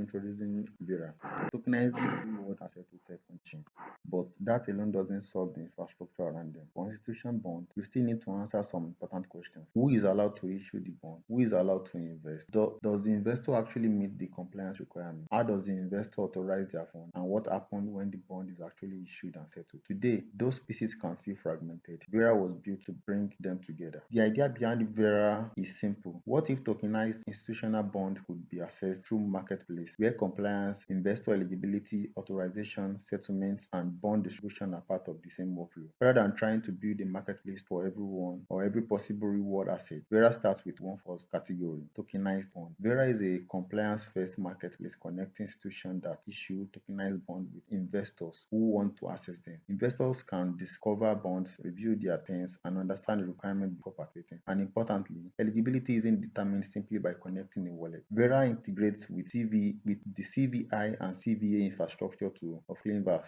introducing Veyra. Tokenizing real-world asset to on-chain. But that alone doesn't solve the infrastructure around them. For institution bonds, you still need to answer some important questions. Who is allowed to issue the bond? Who is allowed to invest? Does the investor actually meet the compliance requirement? How does the investor authorize their fund? And what happens when the bond is actually issued and settled? Today, those pieces can feel fragmented. Veyra was built to bring them together. The idea behind Veyra is simple. What if tokenized institutional bond could be accessed through marketplace where compliance, investor eligibility, authorization, settlements, and bond distribution are part of the same workflow? Rather than trying to build a marketplace for everyone or every possible reward asset, Veyra starts with one first category, tokenized bond. Veyra is a compliance-first marketplace connecting institutions that issue tokenized bonds with investors who want to access them. Investors can discover bonds, review their terms, and understand the requirements before participating. And importantly, eligibility isn't determined simply by connecting a wallet. Veyra integrates with the CVI and CVA infrastructure of Cleanverse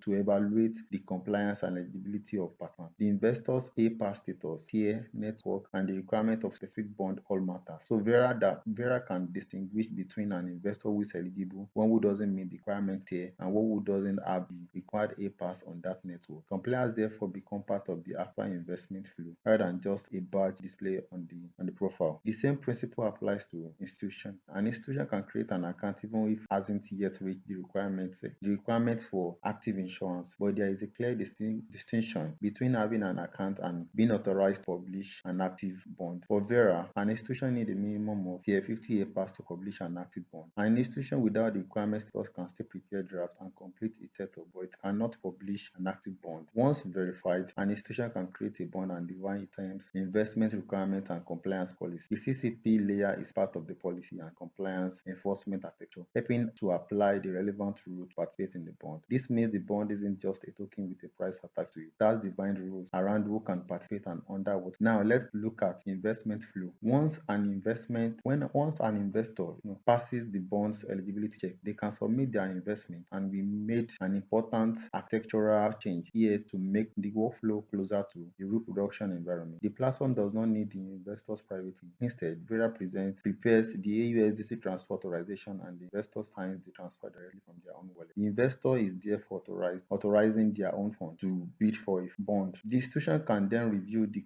to evaluate the compliance and eligibility of partners. The investor's A-pass status, tier, network, and the requirement of specific bond all matter. So Veyra can distinguish between an investor who is eligible, one who doesn't meet the requirement tier, and one who doesn't have the required A-pass on that network. Compliance therefore become part of the actual investment flow rather than just a badge display on the profile. The same principle applies to institution. An institution can create an account even if it hasn't yet reached the requirements for active insurance, but there is a clear distinction between having an account and being authorized to publish an active bond. For Veyra, an institution needs a minimum of tier 50 A-pass to publish an active bond. An institution without the requirements can still prepare draft and complete its setup, but it cannot publish an active bond. Once verified, an institution can create a bond and define its terms, investment requirements, and compliance policy. The CCP layer is part of the policy and compliance enforcement architecture, helping to apply the relevant rules to participate in the bond. This means the bond isn't just a token with a price attached to it. It has defined rules around who can participate and under what. Now let's look at investment flow. Once an investor passes the bond's eligibility check, they can submit their investment, and we made an important architectural change here to make the workflow closer to the real production environment. The platform does not need the investor's private key. Instead, Veyra prepares the AUSDC transfer authorization, and the investor signs the transfer directly from their own wallet. The investor is therefore authorizing their own fund to bid for a bond. The institution can then review the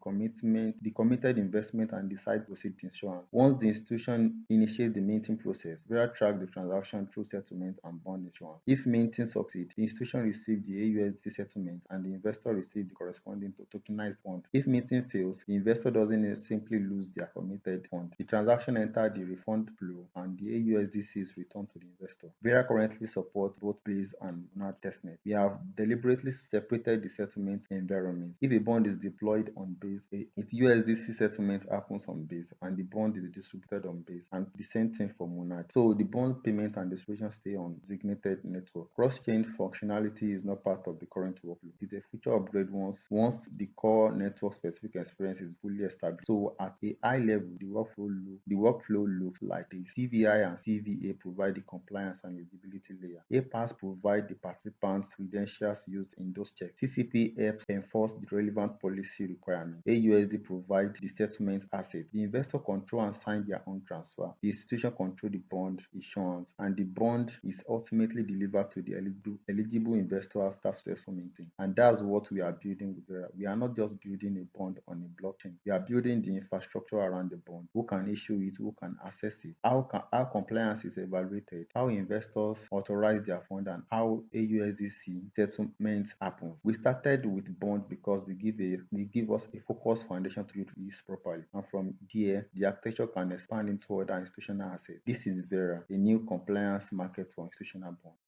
committed investment and decide to proceed with insurance. Once the institution initiates the minting process, Veyra tracks the transaction through settlement and bond insurance. If minting succeeds, the institution receives the AUSD settlement and the investor receives the corresponding tokenized fund. If minting fails, the investor doesn't simply lose their committed fund. The transaction enters the refund flow and the AUSDC is returned to the investor. Veyra currently supports both Base and Lunar testnet. We have deliberately separated the settlement environments. If a bond is deployed on Base, its USDC settlement happens on Base and the bond is distributed on Base, and the same thing for Monad. So the bond payment and distribution stay on designated network. Cross-chain functionality is not part of the current workflow. It's a future upgrade once the core network specific experience is fully established. So at a high level, the workflow looks like the CVI and CVA provide the compliance and eligibility layer. A-pass provide the participants' credentials used in those checks. CCP helps enforce the relevant policy requirements. AUSD provide the settlement asset. The investor control and sign their own transfer. The institution control the bond issuance, and the bond is ultimately delivered to the eligible investor after successful minting. And that's what we are building with Veyra. We are not just building a bond on a blockchain. We are building the infrastructure around the bond. Who can issue it? Who can access it? How compliance is evaluated? How investors authorize their fund? And how AUSDC settlement happens? We started with bond because they give us a focused foundation to use properly. And from there, the architecture can expand into other institutional assets. This is Veyra, a new compliance market for institutional bonds.